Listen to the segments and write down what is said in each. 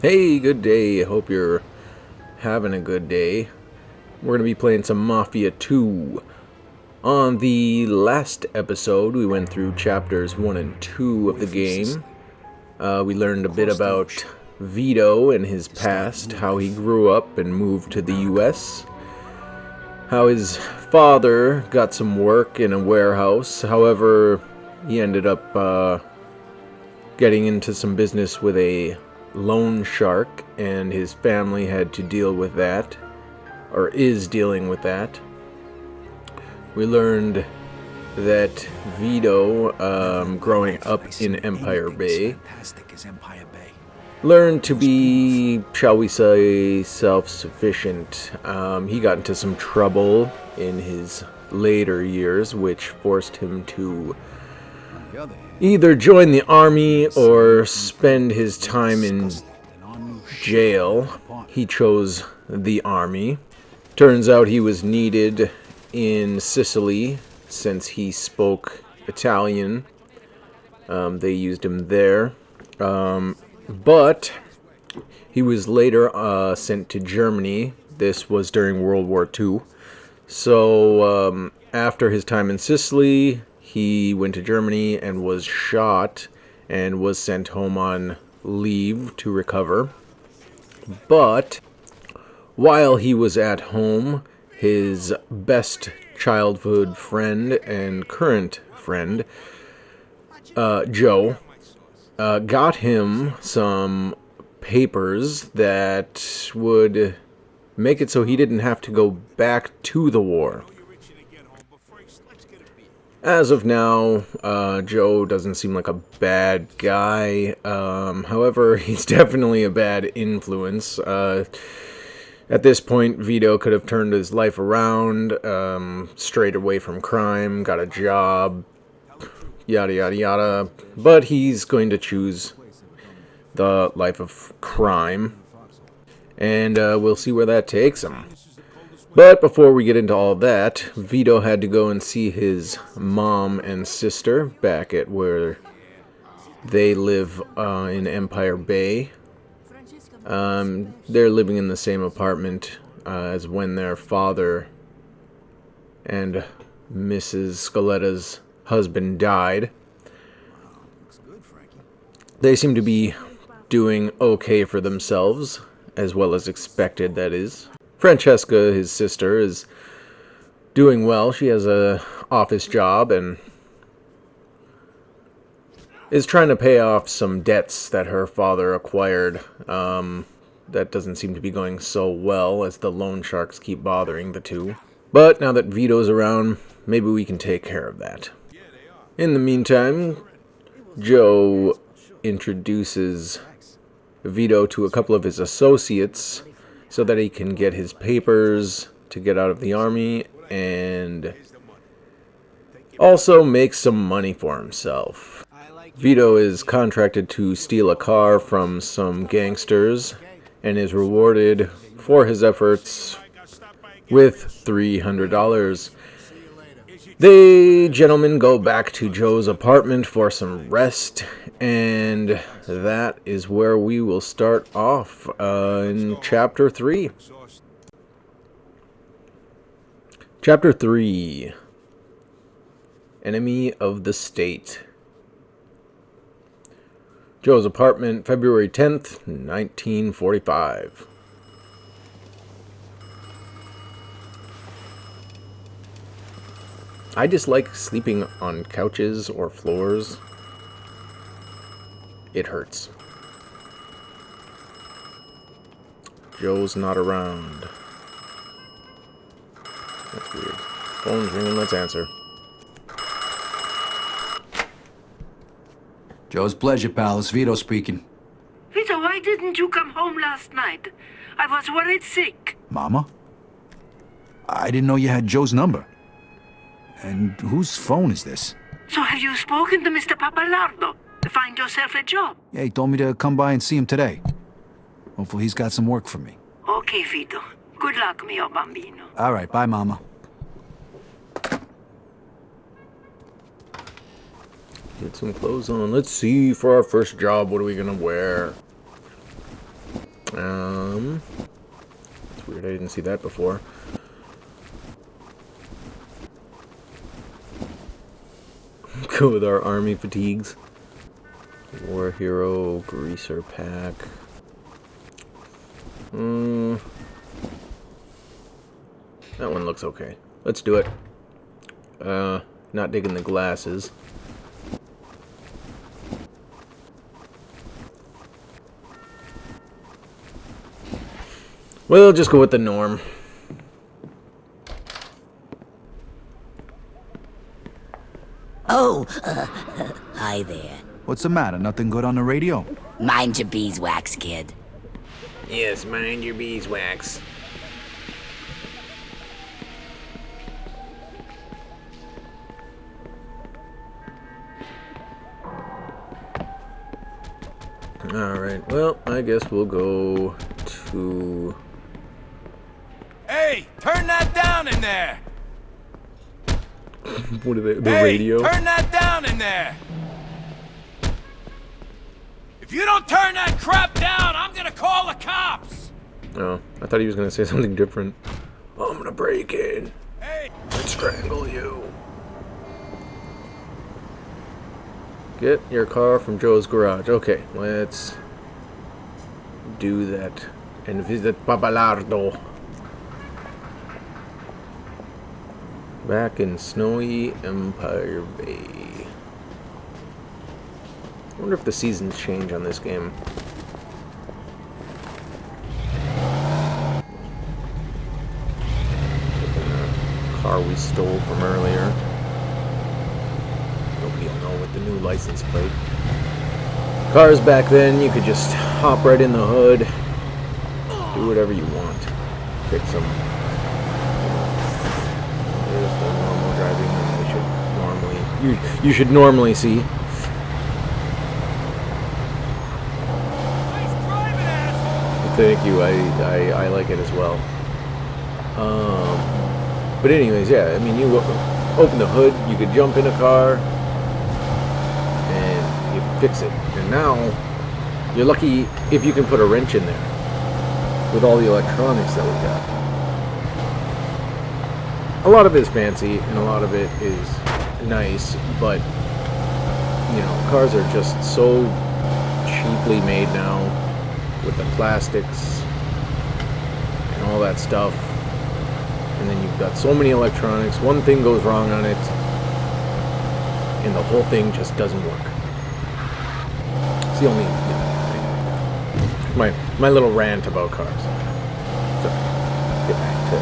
Hey, good day. Hope you're having a good day. We're going to be playing some Mafia 2. On the last episode, we went through chapters 1 and 2 of the game. We learned a bit about Vito and his past, how he grew up and moved to the US, how his father got some work in a warehouse. However, he ended up getting into some business with a loan shark, and his family had to deal with that, or is dealing with that. We learned that Vito, growing up in Empire Bay, learned to be, shall we say, self-sufficient. He got into some trouble in his later years, which forced him to either join the army or spend his time in jail. He chose the army. Turns out he was needed in Sicily since he spoke Italian. They used him there. But he was later sent to Germany. This was during World War II. So after his time in Sicily, he went to Germany and was shot and was sent home on leave to recover. But while he was at home, his best childhood friend and current friend, Joe, got him some papers that would make it so he didn't have to go back to the war. As of now, Joe doesn't seem like a bad guy. However, he's definitely a bad influence. At this point, Vito could have turned his life around, strayed away from crime, got a job, yada yada yada. But he's going to choose the life of crime, and we'll see where that takes him. But before we get into all that, Vito had to go and see his mom and sister back at where they live in Empire Bay. They're living in the same apartment as when their father and Mrs. Scoletta's husband died. They seem to be doing okay for themselves, as well as expected, that is. Francesca, his sister, is doing well. She has a office job and is trying to pay off some debts that her father acquired. That doesn't seem to be going so well, as the loan sharks keep bothering the two. But now that Vito's around, maybe we can take care of that. In the meantime, Joe introduces Vito to a couple of his associates so that he can get his papers to get out of the army and also make some money for himself. Vito is contracted to steal a car from some gangsters and is rewarded for his efforts with $300. The gentlemen go back to Joe's apartment for some rest, and that is where we will start off in Chapter 3. Chapter 3. Enemy of the State. Joe's apartment, February 10th, 1945. I dislike sleeping on couches or floors. It hurts. Joe's not around. That's weird. Phone's ringing, let's answer. Joe's pleasure, pal. It's Vito speaking. Vito, why didn't you come home last night? I was worried sick. Mama? I didn't know you had Joe's number. And whose phone is this? So have you spoken to Mr. Pappalardo to find yourself a job? Yeah, he told me to come by and see him today. Hopefully he's got some work for me. Okay, Vito. Good luck, mio bambino. All right, bye, Mama. Get some clothes on. Let's see, for our first job, what are we gonna wear? It's weird, I didn't see that before. Go with our army fatigues. War hero, greaser pack. That one looks okay. Let's do it. Not digging the glasses. We'll just go with the norm. Oh, hi there. What's the matter? Nothing good on the radio? Mind your beeswax, kid. Yes, mind your beeswax. Alright, well, I guess we'll go to... Hey, turn that down in there! What are the Hey, radio? turn that down in there! If you don't turn that crap down, I'm gonna call the cops! Oh, I thought he was gonna say something different. I'm gonna break in Hey! and strangle you. Get your car from Joe's garage. Okay, let's do that and visit Papalardo. Back in snowy Empire Bay. I wonder if the seasons change on this game. The car we stole from earlier. Nobody will know with the new license plate. Cars back then, you could just hop right in the hood, do whatever you want. Pick some. There's the normal driving that you should normally see. Nice driving, asshole! Thank you. I like it as well. But anyways, yeah. I mean, you open the hood, you could jump in a car, and you fix it. And now, you're lucky if you can put a wrench in there with all the electronics that we got. A lot of it is fancy, and a lot of it is nice, but you know, cars are just so cheaply made now with the plastics and all that stuff. And then you've got so many electronics. One thing goes wrong on it, and the whole thing just doesn't work. It's the only my little rant about cars. So get back to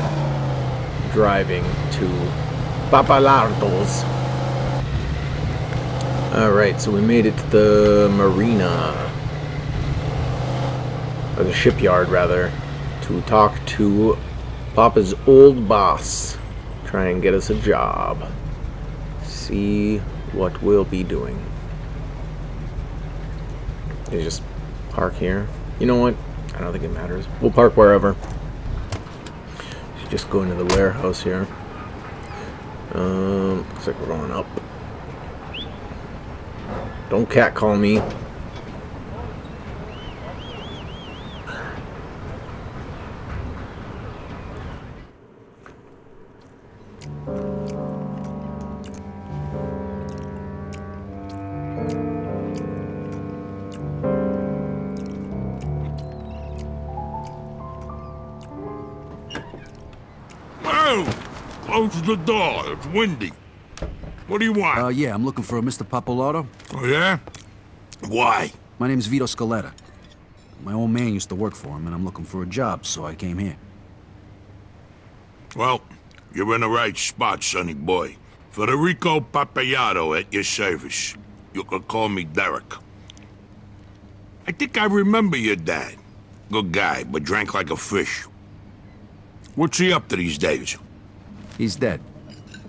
driving to Papalardo's. Alright, so we made it to the marina, or the shipyard rather, to talk to Papa's old boss. Try and get us a job. See what we'll be doing. You just park here. You know what? I don't think it matters. We'll park wherever. Should just go into the warehouse here. Looks like we're going up. Don't catcall me. Close the door. It's windy. What do you want? Yeah, I'm looking for a Mr. Pappalardo. Oh, yeah? Why? My name's Vito Scaletta. My old man used to work for him, and I'm looking for a job, so I came here. Well, you're in the right spot, sonny boy. Federico Papalardo at your service. You can call me Derek. I think I remember your dad. Good guy, but drank like a fish. What's he up to these days? He's dead.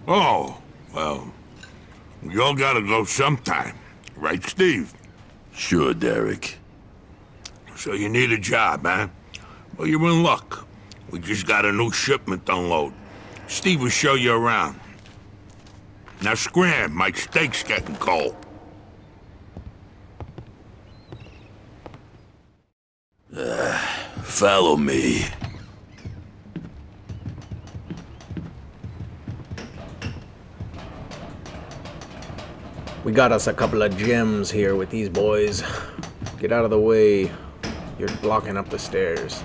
Oh, well, we all gotta go sometime. Right, Steve? Sure, Derek. So you need a job, huh? Well, you're in luck. We just got a new shipment to unload. Steve will show you around. Now scram, my steak's getting cold. Follow me. We got us a couple of gems here with these boys. Get out of the way. You're blocking up the stairs.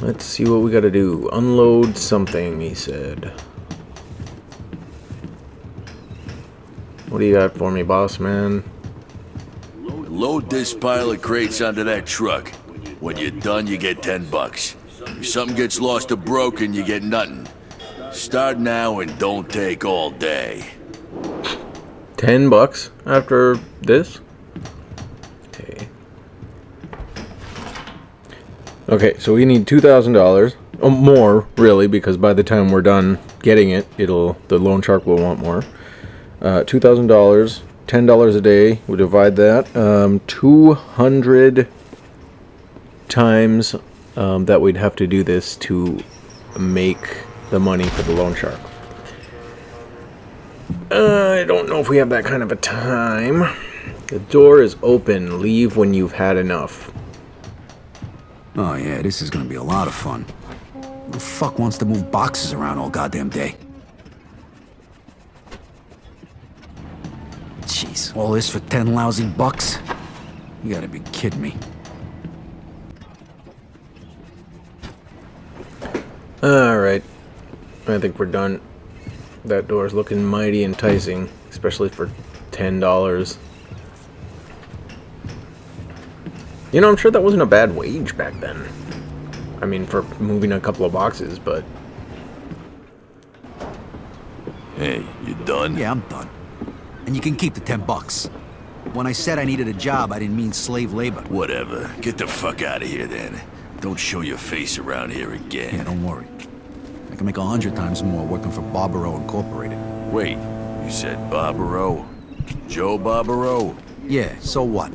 Let's see what we gotta do. Unload something, he said. What do you got for me, boss man? Load this pile of crates onto that truck. When you're done, you get $10. If something gets lost or broken, you get nothing. Start now and don't take all day. $10 after this? Okay. Okay, so we need $2,000. Oh, more, really, because by the time we're done getting it, the loan shark will want more. $2,000, $10 a day. We divide that. 200 times that we'd have to do this to make the money for the loan shark. I don't know if we have that kind of a time. The door is open. Leave when you've had enough. Oh yeah, this is gonna be a lot of fun. Who the fuck wants to move boxes around all goddamn day? Jeez, all this for 10 lousy bucks? You gotta be kidding me. Alright. I think we're done. That door's looking mighty enticing, especially for $10. You know, I'm sure that wasn't a bad wage back then. I mean, for moving a couple of boxes, but... Hey, you done? Yeah, I'm done. And you can keep the $10. When I said I needed a job, I didn't mean slave labor. Whatever. Get the fuck out of here then. Don't show your face around here again. Yeah, don't worry. I can make 100 times more working for Barbaro Incorporated. Wait, you said Barbaro? Joe Barbaro? Yeah, so what?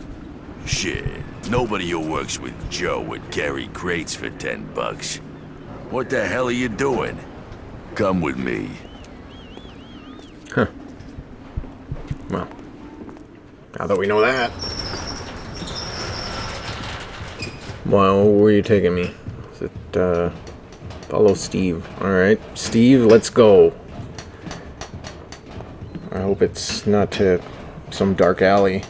Shit. Nobody who works with Joe would carry crates for $10. What the hell are you doing? Come with me. Huh. Well, now that we know that. Well, where are you taking me? Is it, follow Steve. Alright, Steve, let's go. I hope it's not to some dark alley.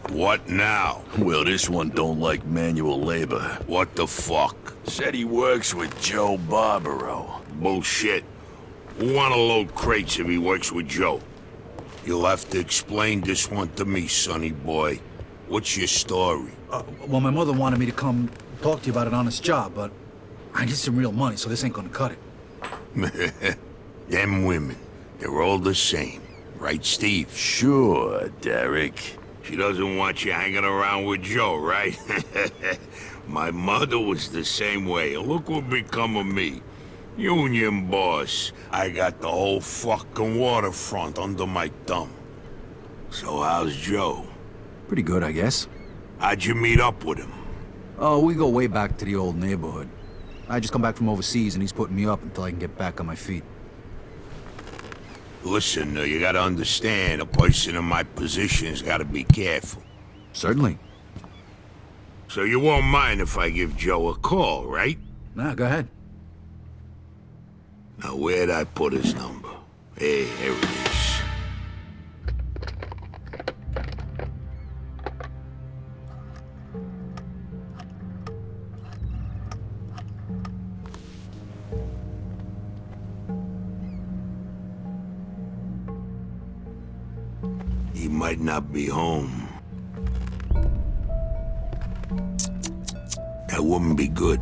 What now? Well, this one don't like manual labor. What the fuck? Said he works with Joe Barbaro. Bullshit. Who wanna load crates if he works with Joe? You'll have to explain this one to me, sonny boy. What's your story? Well, my mother wanted me to come talk to you about an honest job, but I need some real money, so this ain't gonna cut it. Them women, they're all the same. Right, Steve? Sure, Derek. She doesn't want you hanging around with Joe, right? My mother was the same way. Look what become of me. Union boss. I got the whole fucking waterfront under my thumb. So how's Joe? Pretty good, I guess. How'd you meet up with him? Oh, we go way back to the old neighborhood. I just come back from overseas and he's putting me up until I can get back on my feet. Listen, you gotta understand, a person in my position's gotta be careful. Certainly. So you won't mind if I give Joe a call, right? Nah, go ahead. Now, where'd I put his number? Hey, here it is. He might not be home. That wouldn't be good.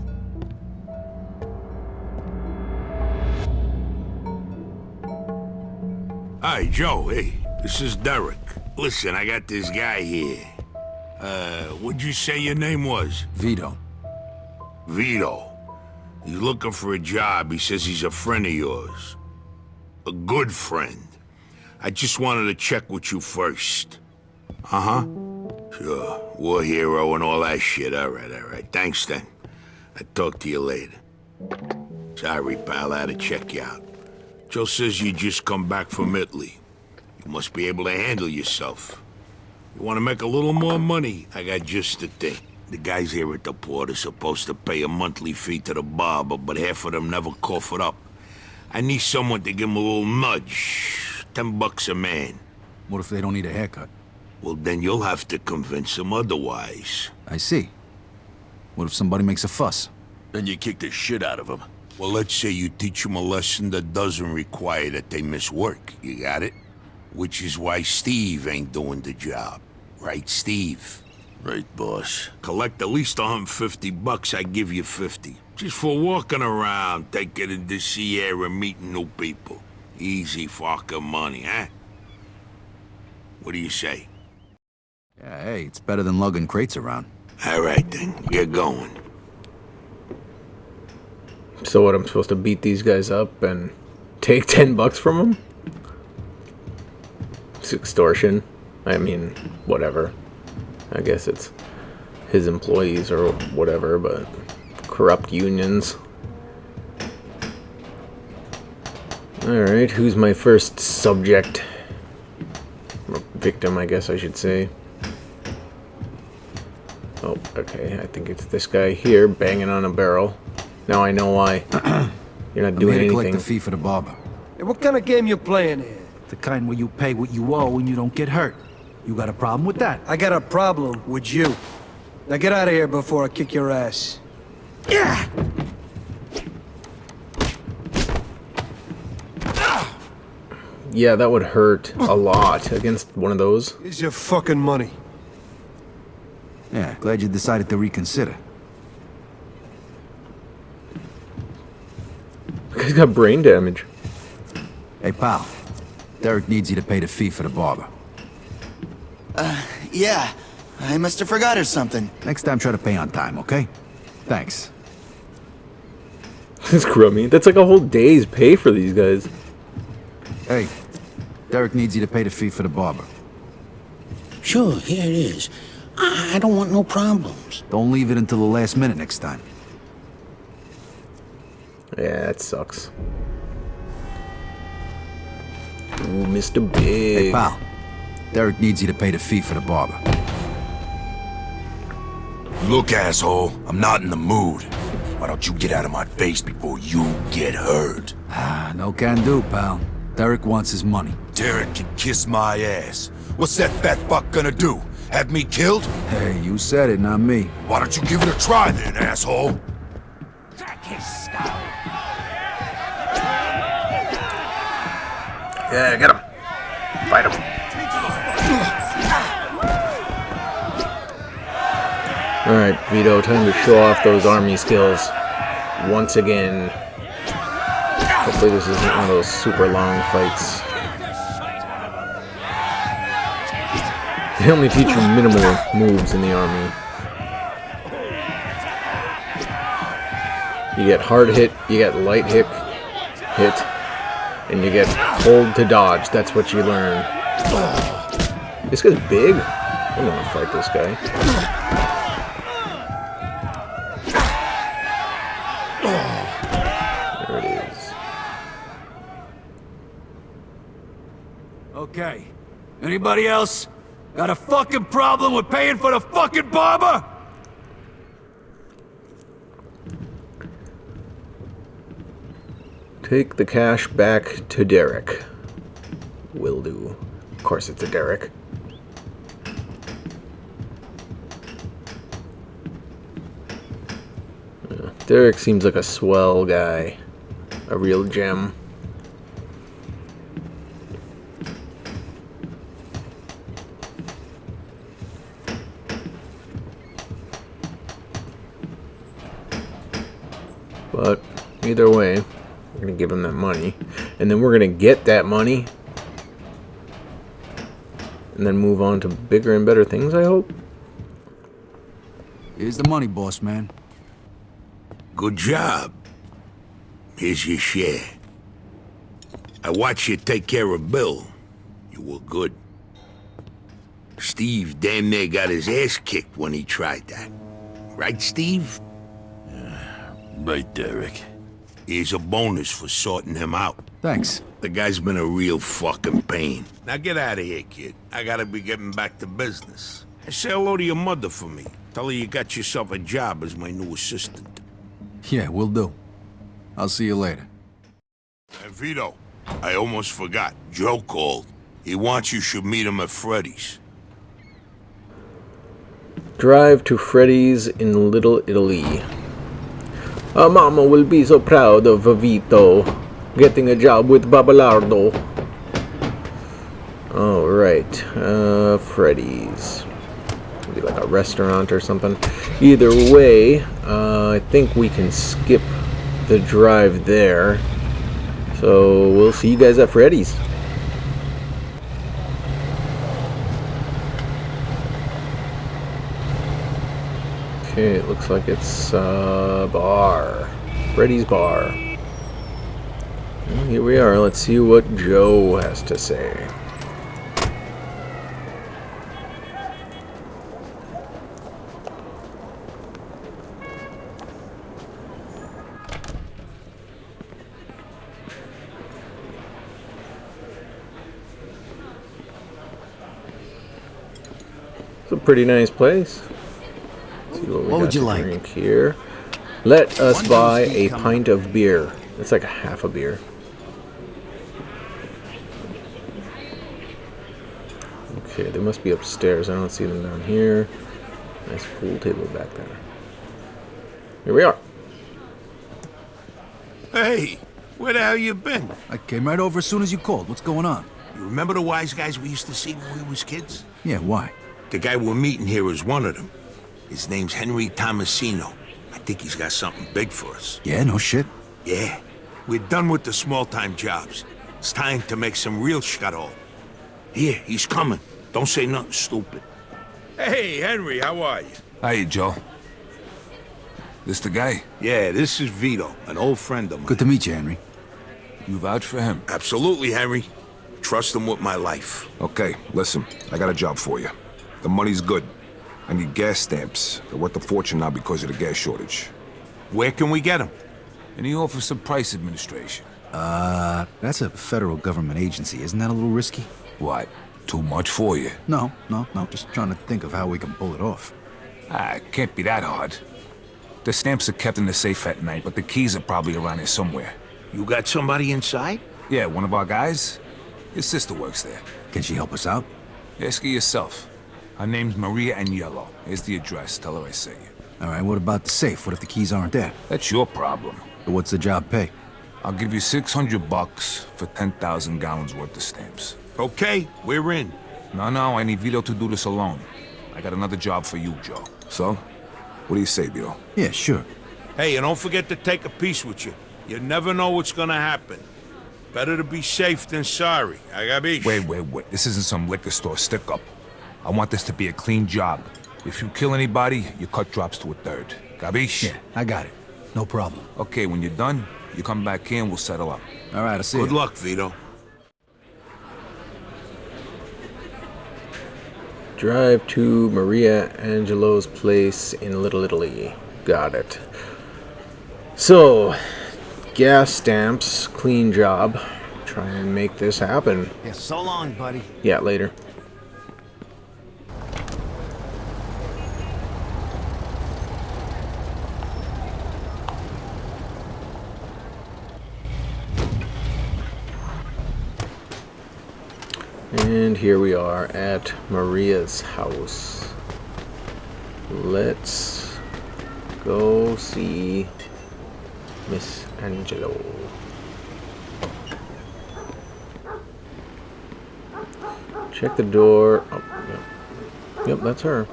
Hi, Joe. Hey, this is Derek. Listen, I got this guy here. What'd you say your name was? Vito. Vito. He's looking for a job. He says he's a friend of yours. A good friend. I just wanted to check with you first. Uh-huh. Sure. War hero and all that shit. All right. Thanks, then. I'll talk to you later. Sorry, pal. I had to check you out. Joe says you just come back from Italy. You must be able to handle yourself. You want to make a little more money? I got just the thing. The guys here at the port are supposed to pay a monthly fee to the barber, but half of them never cough it up. I need someone to give them a little nudge. $10 a man. What if they don't need a haircut? Well, then you'll have to convince them otherwise. I see. What if somebody makes a fuss? Then you kick the shit out of them. Well, let's say you teach them a lesson that doesn't require that they miss work. You got it? Which is why Steve ain't doing the job. Right, Steve? Right, boss. Collect at least $150, I give you 50. Just for walking around, taking in the sea air and meeting new people. Easy fucking money, huh? What do you say? Yeah, hey, it's better than lugging crates around. All right, then. Get going. So what, I'm supposed to beat these guys up and take $10 from them? It's extortion. I mean, whatever. I guess it's his employees or whatever, but corrupt unions. Alright, who's my first subject? Or victim, I guess I should say. Oh, okay, I think it's this guy here, banging on a barrel. Now I know why. You're not doing I'm here to collect anything. the fee for the barber. Hey, what kind of game you playing here? The kind where you pay what you owe and you don't get hurt. You got a problem with that? I got a problem with you. Now get out of here before I kick your ass. Yeah! Yeah, that would hurt a lot against one of those. Here's your fucking money. Yeah, glad you decided to reconsider. He's got brain damage. Hey, pal. Derek needs you to pay the fee for the barber. Yeah. I must have forgot or something. Next time, try to pay on time, okay? Thanks. That's crummy. That's like a whole day's pay for these guys. Hey, Derek needs you to pay the fee for the barber. Sure, here it is. I don't want no problems. Don't leave it until the last minute next time. Yeah, that sucks. Ooh, Mr. Big. Hey, pal. Derek needs you to pay the fee for the barber. Look, asshole, I'm not in the mood. Why don't you get out of my face before you get hurt? Ah, no can do, pal. Derek wants his money. Derek can kiss my ass. What's that fat fuck gonna do? Have me killed? Hey, you said it, not me. Why don't you give it a try then, asshole? Yeah, get him. Fight him. Alright, Vito, time to show off those army skills. Once again. Hopefully this isn't one of those super long fights. They only teach you minimal moves in the army. You get hard hit, you get light hit, and you get hold to dodge. That's what you learn. This guy's big. I don't want to fight this guy. There it is. Okay. Anybody else got a fucking problem with paying for the fucking barber? Take the cash back to Derek. Will do. Of course it's a Derek. Yeah, Derek seems like a swell guy. A real gem. But either way, we're gonna give him that money, and then we're gonna get that money, and then move on to bigger and better things, I hope. Here's the money, boss man. Good job. Here's your share. I watched you take care of Bill. You were good. Steve damn near got his ass kicked when he tried that. Right, Steve? Right, Derek. Here's a bonus for sorting him out. Thanks. The guy's been a real fucking pain. Now get out of here, kid. I gotta be getting back to business. And say hello to your mother for me. Tell her you got yourself a job as my new assistant. Yeah, will do. I'll see you later. And Vito, I almost forgot. Joe called. He wants you should meet him at Freddy's. Drive to Freddy's in Little Italy. Mama will be so proud of Vito getting a job with Babalardo. Alright, Freddy's. Maybe like a restaurant or something. Either way, I think we can skip the drive there. So we'll see you guys at Freddy's. Okay, it looks like it's bar. Freddy's bar. Well, here we are. Let's see what Joe has to say. It's a pretty nice place. See what would you like? Drink here. Let us buy a pint of beer. It's like a half a beer. Okay, they must be upstairs. I don't see them down here. Nice pool table back there. Here we are. Hey, where the hell you been? I came right over as soon as you called. What's going on? You remember the wise guys we used to see when we was kids? Yeah, why? The guy we're meeting here is one of them. His name's Henry Tomasino. I think he's got something big for us. Yeah, no shit. Yeah. We're done with the small-time jobs. It's time to make some real shuttle. Here, he's coming. Don't say nothing stupid. Hey, Henry, how are you? Hey, Joe. This the guy? Yeah, this is Vito, an old friend of mine. Good to meet you, Henry. You vouch for him? Absolutely, Henry. Trust him with my life. Okay, listen. I got a job for you. The money's good. I need gas stamps. They're worth a fortune now because of the gas shortage. Where can we get them? In the Office of Price Administration. That's a federal government agency. Isn't that a little risky? What? Too much for you? No. Just trying to think of how we can pull it off. It can't be that hard. The stamps are kept in the safe at night, but the keys are probably around here somewhere. You got somebody inside? Yeah, one of our guys. His sister works there. Can she help us out? Ask her yourself. Her name's Maria Agnello. Here's the address. Tell her I sent you. All right, what about the safe? What if the keys aren't there? That's your problem. So what's the job pay? I'll give you $600 for 10,000 gallons worth of stamps. Okay, we're in. No, I need Vito to do this alone. I got another job for you, Joe. So? What do you say, Vito? Yeah, sure. Hey, and don't forget to take a piece with you. You never know what's gonna happen. Better to be safe than sorry. Agabish. Wait. This isn't some liquor store stick-up. I want this to be a clean job. If you kill anybody, your cut drops to a third. Gabish? Yeah, I got it. No problem. Okay, when you're done, you come back here and we'll settle up. All right, I'll see you. Good luck, Vito. Drive to Maria Angelo's place in Little Italy. Got it. So, gas stamps, clean job. Try and make this happen. Yeah, so long, buddy. Yeah, later. And here we are at Maria's house. Let's go see Miss Angelo. Check the door. Oh, yep, that's her.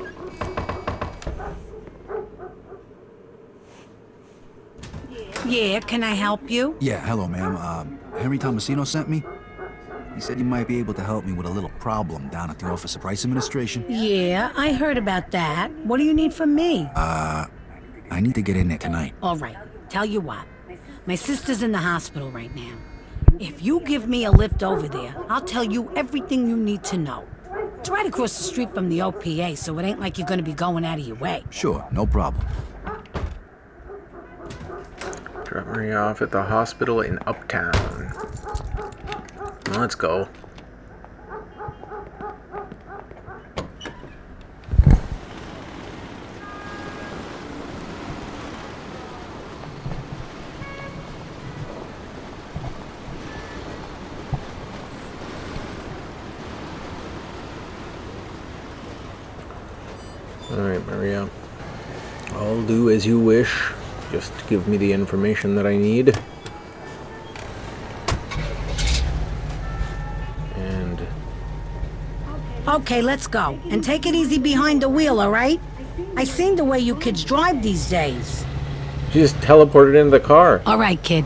Yeah, can I help you? Yeah, hello, ma'am. Henry Tomasino sent me. He said you might be able to help me with a little problem down at the Office of Price Administration. Yeah, I heard about that. What do you need from me? I need to get in there tonight. All right, tell you what. My sister's in the hospital right now. If you give me a lift over there, I'll tell you everything you need to know. It's right across the street from the OPA, so it ain't like you're gonna be going out of your way. Sure, no problem. Drop Maria off at the hospital in Uptown. Let's go. Alright, Maria. I'll do as you wish. Just give me the information that I need. And... Okay, let's go. And take it easy behind the wheel, alright? I seen the way you kids drive these days. She just teleported into the car. Alright, kid.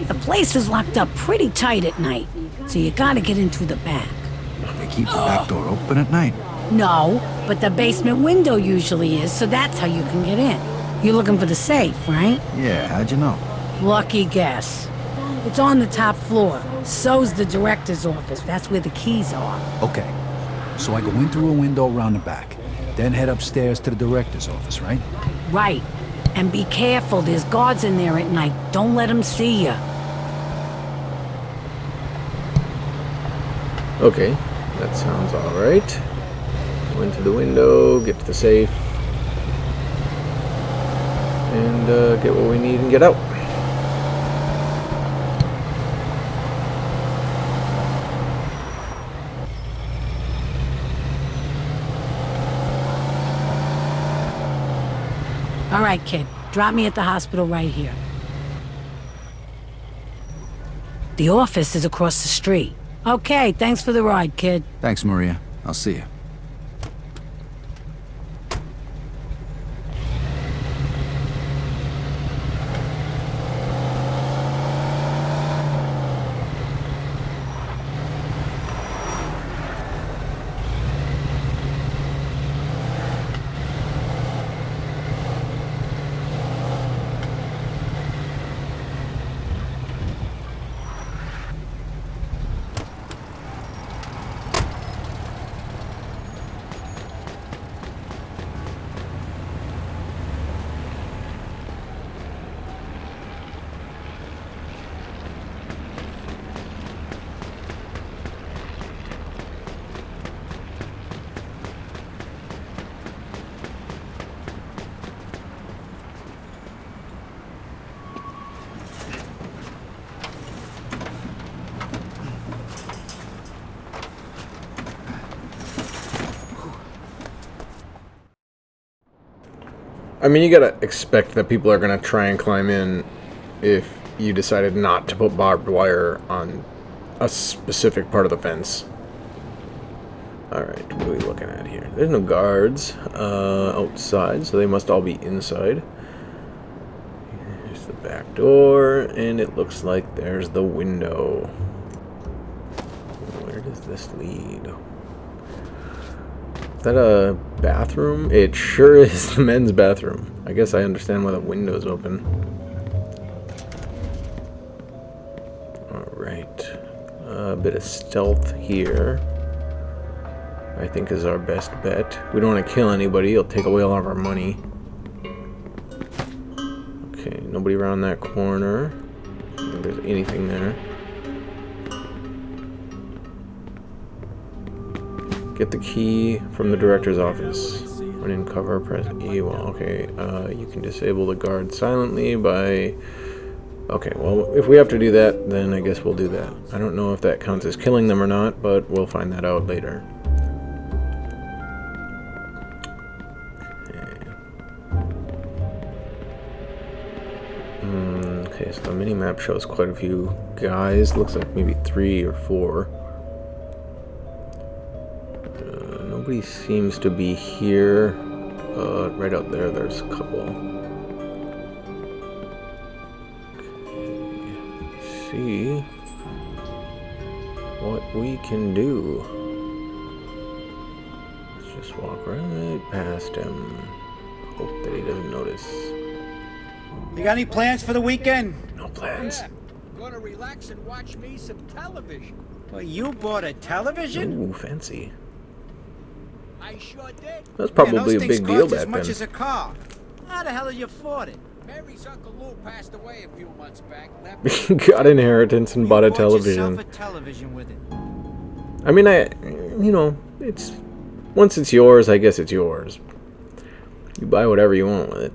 The place is locked up pretty tight at night, so you gotta get in through the back. They keep the back door open at night. No, but the basement window usually is, so that's how you can get in. You're looking for the safe, right? Yeah, how'd you know? Lucky guess. It's on the top floor. So's the director's office. That's where the keys are. Okay. So I go in through a window around the back, then head upstairs to the director's office, right? Right. And be careful. There's guards in there at night. Don't let them see you. Okay, that sounds alright. Go into the window, get to the safe, and get what we need and get out. All right, kid. Drop me at the hospital right here. The office is across the street. Okay, thanks for the ride, kid. Thanks, Maria. I'll see you. I mean, you gotta expect that people are gonna try and climb in if you decided not to put barbed wire on a specific part of the fence. Alright, what are we looking at here? There's no guards outside, so they must all be inside. Here's the back door, and it looks like there's the window. Where does this lead? Is that a bathroom? It sure is the men's bathroom. I guess I understand why the window's open. Alright. A bit of stealth here, I think, is our best bet. We don't want to kill anybody. It'll take away all of our money. Okay, nobody around that corner. I don't think there's anything there. Get the key from the director's office. When in cover, press E. Well, okay. You can disable the guard silently by... Okay, well, if we have to do that, then I guess we'll do that. I don't know if that counts as killing them or not, but we'll find that out later. Okay, so the mini-map shows quite a few guys. Looks like maybe 3 or 4. Nobody seems to be here. Right out there, there's a couple. Okay. See what we can do. Let's just walk right past him. Hope that he doesn't notice. You got any plans for the weekend? No plans. Yeah, gonna relax and watch me some television. Well, you bought a television? Ooh, fancy. I sure did. That's probably those a things big deal cost back as much then. as a car. How the hell did you afford it? Mary's Uncle Lou passed away a few months back. Got inheritance and bought a television. Yourself a television with it. I mean, you know, it's... Once it's yours, I guess it's yours. You buy whatever you want with it.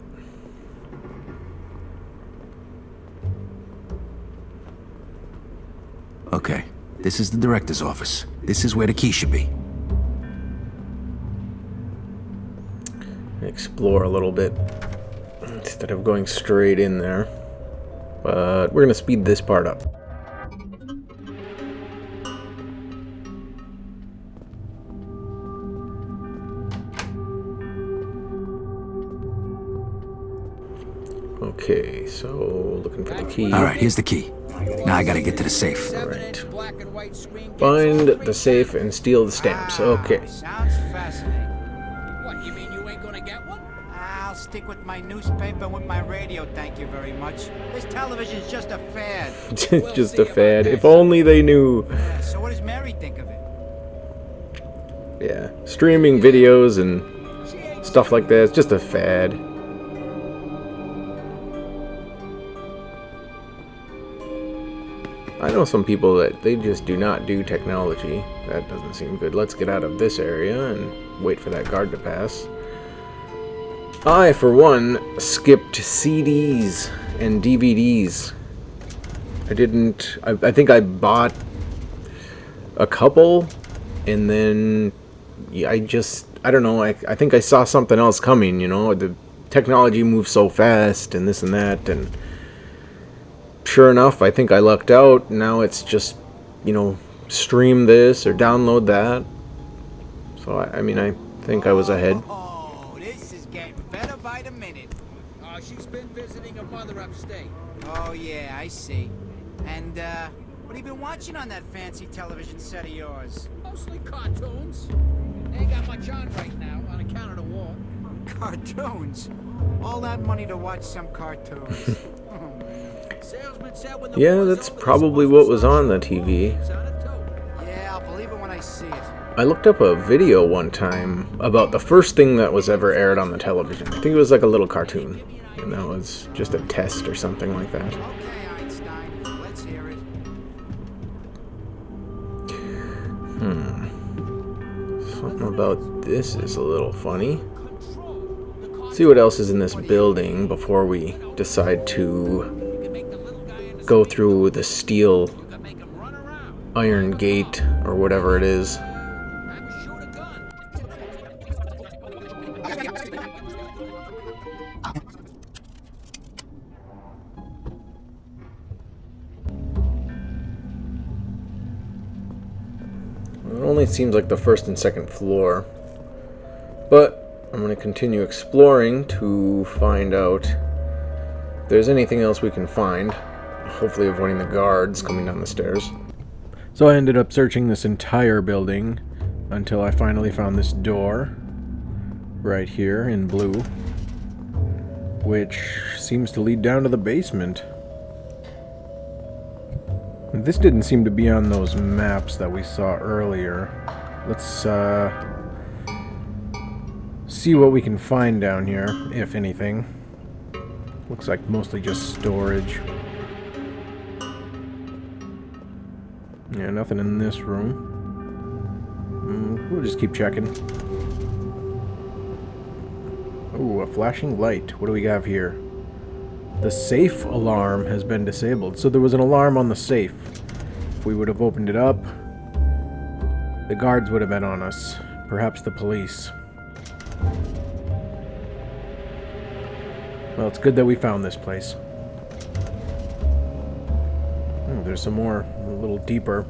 Okay, this is the director's office. This is where the key should be. Explore a little bit instead of going straight in there. But we're gonna speed this part up. Okay, so looking for the key. All right, here's the key. Now I gotta get to the safe. All right. Find the safe and steal the stamps. Okay. Sounds fascinating. What, you mean you ain't gonna get one? I'll stick with my newspaper and with my radio, thank you very much. This television's just a fad. It's just a fad. If only they knew. Yeah, so what does Mary think of it? Yeah, streaming videos and stuff like that. It's just a fad. I know some people that they just do not do technology. That doesn't seem good. Let's get out of this area and wait for that guard to pass. I, for one, skipped CDs and DVDs. I think I bought a couple, and then I don't know, I think I saw something else coming, you know? The technology moves so fast, and this and that, and sure enough, I think I lucked out. Now it's just, you know, stream this or download that. So, I mean, I think I was ahead. Oh, this is getting better by the minute. She's been visiting her mother upstate. Oh, yeah, I see. And, what have you been watching on that fancy television set of yours? Mostly cartoons. Ain't got much on right now on account of the war. Cartoons? All that money to watch some cartoons. Yeah, that's probably what was on the TV. Yeah, I'll believe it when I see it. I looked up a video one time about the first thing that was ever aired on the television. I think it was like a little cartoon. And that was just a test or something like that. Okay, Einstein, let's hear it. Something about this is a little funny. See what else is in this building before we decide to go through the steel iron gate or whatever it is. It only seems like the first and second floor, but I'm going to continue exploring to find out if there's anything else we can find. Hopefully avoiding the guards coming down the stairs. So I ended up searching this entire building until I finally found this door right here in blue, which seems to lead down to the basement. This didn't seem to be on those maps that we saw earlier. Let's see what we can find down here, if anything. Looks like mostly just storage. Yeah, nothing in this room. We'll just keep checking. Ooh, a flashing light. What do we have here? The safe alarm has been disabled. So there was an alarm on the safe. If we would have opened it up, the guards would have been on us. Perhaps the police. Well, it's good that we found this place. There's some more, a little deeper.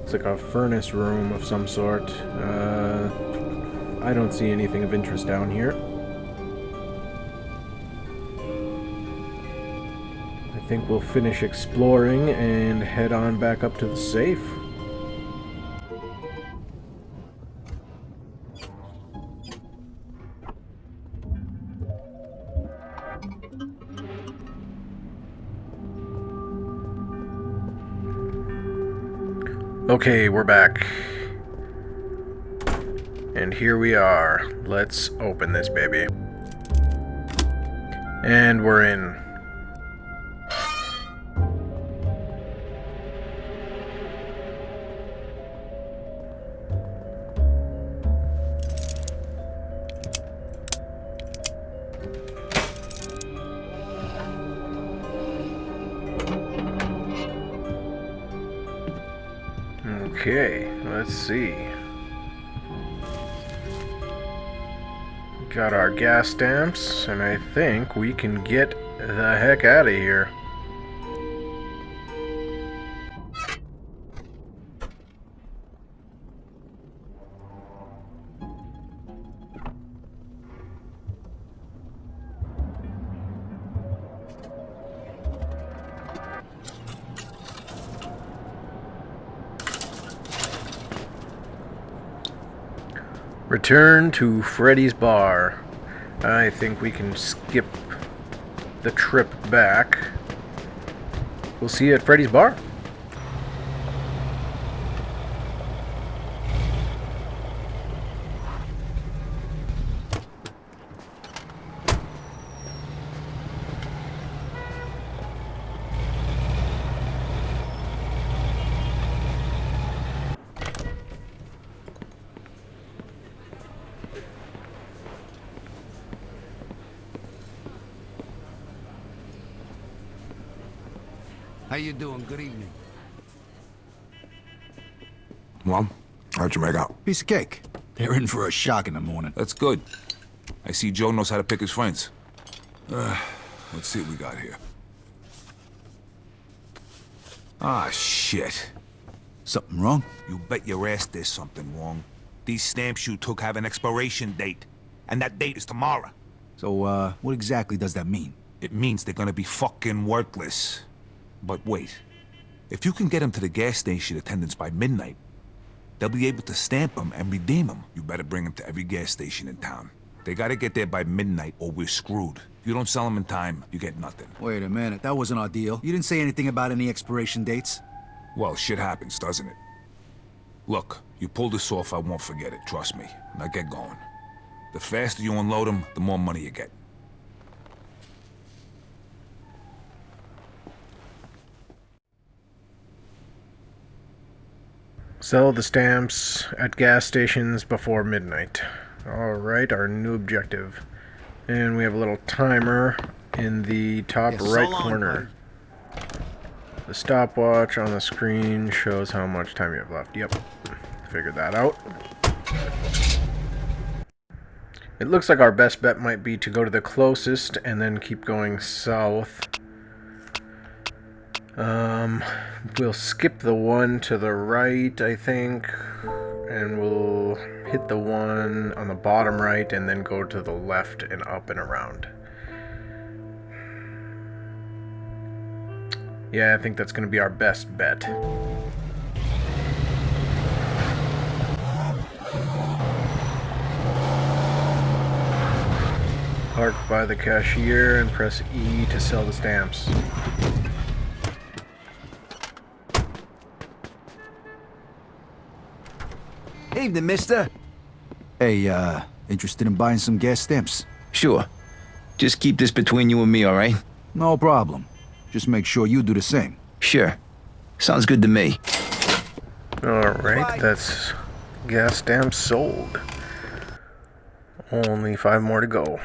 It's like a furnace room of some sort. I don't see anything of interest down here. I think we'll finish exploring and head on back up to the safe. Okay, we're back. And here we are. Let's open this baby. And we're in. Okay, let's see. Got our gas stamps, and I think we can get the heck out of here. Return to Freddy's Bar. I think we can skip the trip back. We'll see you at Freddy's Bar. How you doing? Good evening. Well, how'd you make out? Piece of cake. They're in for a shock in the morning. That's good. I see Joe knows how to pick his friends. Let's see what we got here. Ah, shit. Something wrong? You bet your ass there's something wrong. These stamps you took have an expiration date, and that date is tomorrow. So, what exactly does that mean? It means they're gonna be fucking worthless. But wait, if you can get them to the gas station attendants by midnight, they'll be able to stamp them and redeem them. You better bring them to every gas station in town. They gotta get there by midnight or we're screwed. If you don't sell them in time, you get nothing. Wait a minute, that wasn't our deal. You didn't say anything about any expiration dates? Well, shit happens, doesn't it? Look, you pull this off, I won't forget it, trust me. Now get going. The faster you unload them, the more money you get. Sell the stamps at gas stations before midnight. Alright, our new objective. And we have a little timer in the top right corner. The stopwatch on the screen shows how much time you have left. Yep, figured that out. It looks like our best bet might be to go to the closest and then keep going south. We'll skip the one to the right, I think, and we'll hit the one on the bottom right and then go to the left and up and around. Yeah, I think that's going to be our best bet. Park by the cashier and press E to sell the stamps. Evening, mister. Hey, interested in buying some gas stamps? Sure. Just keep this between you and me, all right? No problem. Just make sure you do the same. Sure. Sounds good to me. Alright, that's gas stamps sold. Only 5 more to go.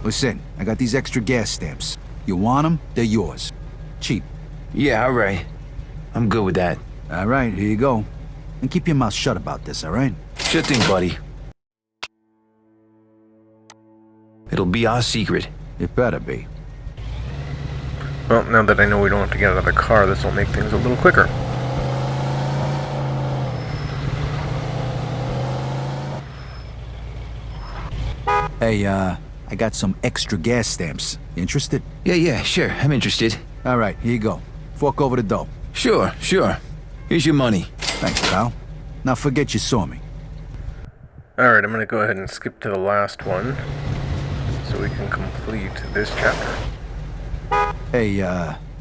Listen, I got these extra gas stamps. You want them? They're yours. Cheap. Yeah, all right. I'm good with that. All right, here you go. And keep your mouth shut about this, all right? Sure thing, buddy. It'll be our secret. It better be. Well, now that I know we don't have to get out of the car, this will make things a little quicker. Hey, I got some extra gas stamps. Interested? Yeah, sure. I'm interested. All right, here you go. Fork over the dough. Sure. Here's your money. Thanks, pal. Now forget you saw me. Alright, I'm going to go ahead and skip to the last one so we can complete this chapter. Hey,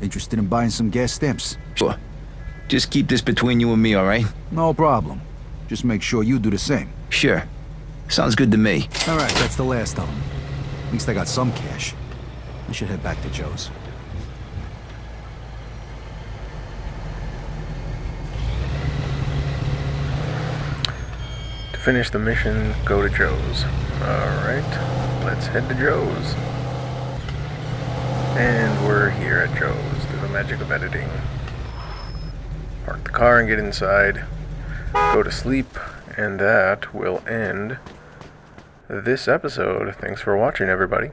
Interested in buying some gas stamps? Sure. Just keep this between you and me, all right? No problem. Just make sure you do the same. Sure. Sounds good to me. All right, that's the last of them. At least I got some cash. I should head back to Joe's. To finish the mission, go to Joe's. Alright, let's head to Joe's. And we're here at Joe's, through the magic of editing. Park the car and get inside. Go to sleep, and that will end this episode. Thanks for watching, everybody.